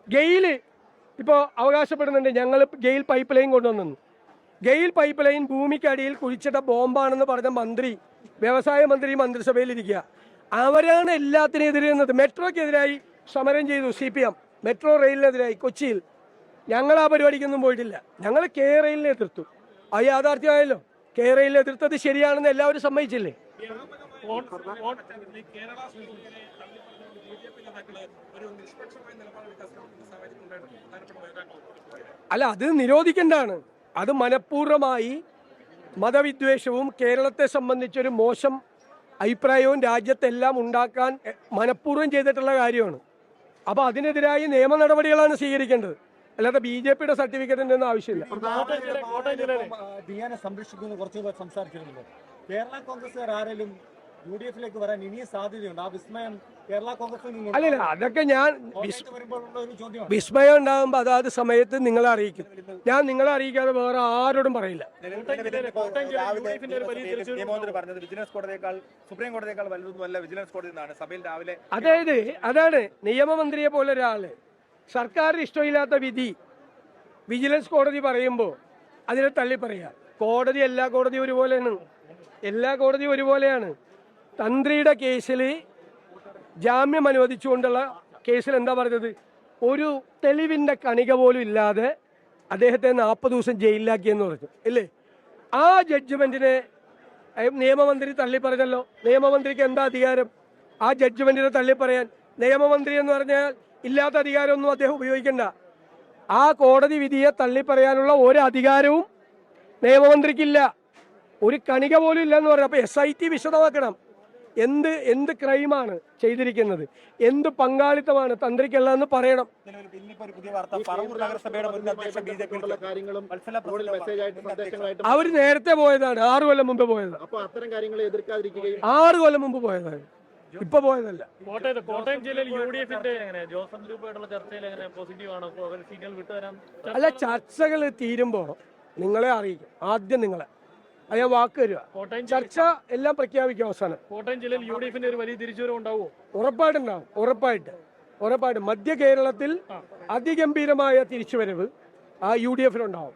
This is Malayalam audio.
ഗെയിൽ ഇപ്പോൾ അവകാശപ്പെടുന്നുണ്ട് ഞങ്ങൾ ഗെയിൽ പൈപ്പ് ലൈൻ കൊണ്ടുവന്നു. ഗെയിൽ പൈപ്പ് ലൈൻ ഭൂമിക്കടിയിൽ കുഴിച്ചിട്ട ബോംബാണെന്ന് പറഞ്ഞ മന്ത്രി, വ്യവസായ മന്ത്രി മന്ത്രിസഭയിലിരിക്കുക. അവരാണ് എല്ലാത്തിനെതിരെ നിന്നത്. മെട്രോയ്ക്കെതിരായി സമരം ചെയ്തു CPM, മെട്രോ റെയിലിനെതിരായി കൊച്ചിയിൽ. ഞങ്ങൾ ആ പരിപാടിക്കൊന്നും പോയിട്ടില്ല. ഞങ്ങൾ കെ റെയിലിനെ എതിർത്തു. അത് യാഥാർത്ഥ്യമായല്ലോ. കെ റെയിലിനെ എതിർത്തത് ശരിയാണെന്ന് എല്ലാവരും സമ്മതിച്ചില്ലേ? അല്ല, അത് നിരോധിക്കേണ്ടതാണ്. അത് മനഃപൂർവ്വമായി മതവിദ്വേഷവും കേരളത്തെ സംബന്ധിച്ചൊരു മോശം അഭിപ്രായവും രാജ്യത്തെല്ലാം ഉണ്ടാക്കാൻ മനഃപൂർവ്വം ചെയ്തിട്ടുള്ള കാര്യമാണ്. അപ്പോൾ അതിനെതിരായി നിയമ നടപടികളാണ് സ്വീകരിക്കേണ്ടത്, അല്ലാതെ BJPയുടെ സർട്ടിഫിക്കറ്റിൻ്റെ ഒന്നും ആവശ്യമില്ല. സംരക്ഷിക്കുന്നു കുറച്ച് സംസാരിച്ചിരുന്നത്. കേരള കോൺഗ്രസ്സുകാർ ആരെങ്കിലും UDF-ലേക്ക് വരാൻ ഇനിയും സാധ്യതയുണ്ട്? ആ വിസ്മയം കേരള കോൺഗ്രസ് അല്ലല്ല, അതൊക്കെ ഞാൻ വിസ്മയം ഉണ്ടാകുമ്പോൾ അതാത് സമയത്ത് നിങ്ങളെ അറിയിക്കും. ഞാൻ നിങ്ങളെ അറിയിക്കാതെ വേറെ ആരോടും പറയില്ല. അതായത് അതാണ് നിയമമന്ത്രിയെ പോലെ ഒരാള് സർക്കാരിന് ഇഷ്ടമില്ലാത്ത വിധി വിജിലൻസ് കോടതി പറയുമ്പോൾ അതിനെ തള്ളി പറയാ. കോടതി എല്ലാ കോടതിയും ഒരുപോലെയാണ്. എല്ലാ കോടതിയും ഒരുപോലെയാണ്. തന്ത്രിയുടെ കേസിൽ ജാമ്യം അനുവദിച്ചുകൊണ്ടുള്ള കേസിൽ എന്താ പറഞ്ഞത്? ഒരു തെളിവിൻ്റെ കണിക പോലും ഇല്ലാതെ അദ്ദേഹത്തെ 40 ദിവസം ജയിലിലാക്കിയെന്ന് പറഞ്ഞു ഇല്ലേ? ആ ജഡ്ജ്മെന്റിനെ നിയമമന്ത്രി തള്ളി പറഞ്ഞല്ലോ. നിയമമന്ത്രിക്ക് എന്താ അധികാരം ആ ജഡ്ജ്മെന്റിനെ തള്ളി പറയാൻ? നിയമമന്ത്രി എന്ന് പറഞ്ഞാൽ ഇല്ലാത്ത അധികാരമൊന്നും അദ്ദേഹം ഉപയോഗിക്കണ്ട. ആ കോടതി വിധിയെ തള്ളി പറയാനുള്ള ഒരു അധികാരവും നിയമമന്ത്രിക്കില്ല. ഒരു കണിക പോലും ഇല്ലെന്ന് പറഞ്ഞു. അപ്പോൾ SIT വിശദമാക്കണം. എന്ത് ക്രൈമാണ് ചെയ്തിരിക്കുന്നത്, എന്ത് പങ്കാളിത്തമാണ് തന്ത്രിക്കുള്ളതെന്ന് പറയണം. അവർ നേരത്തെ പോയതാണ്, 6 കൊല്ലം മുമ്പ് പോയതാണ്. 6 കൊല്ലം മുമ്പ് പോയതാണ്, ഇപ്പൊ പോയതല്ല. കോട്ടയം ജില്ലയിൽ UDF-ന്റെ ജോസഫ് ഗ്രൂപ്പായിട്ടുള്ള ചർച്ചയിൽ പോസിറ്റീവാണോ? സീറ്റുകൾ വിട്ടുതരാൻ അല്ല, ചർച്ചകൾ തീരുമ്പോൾ നിങ്ങളെ അറിയിക്കും. ആദ്യം നിങ്ങളെ അയാൾ വാക്ക് തരിക. ചർച്ച എല്ലാം പ്രഖ്യാപിക്കും അവസാനം. കോട്ടയം ജില്ലയിൽ UDF-ന്റെ ഒരു വലിയ തിരിച്ചുവരവ് ഉണ്ടാവുമോ? ഉറപ്പായിട്ടുണ്ടാവും. ഉറപ്പായിട്ട് മധ്യ കേരളത്തിൽ അതിഗംഭീരമായ തിരിച്ചുവരവ് ആ UDF-നുണ്ടാവും.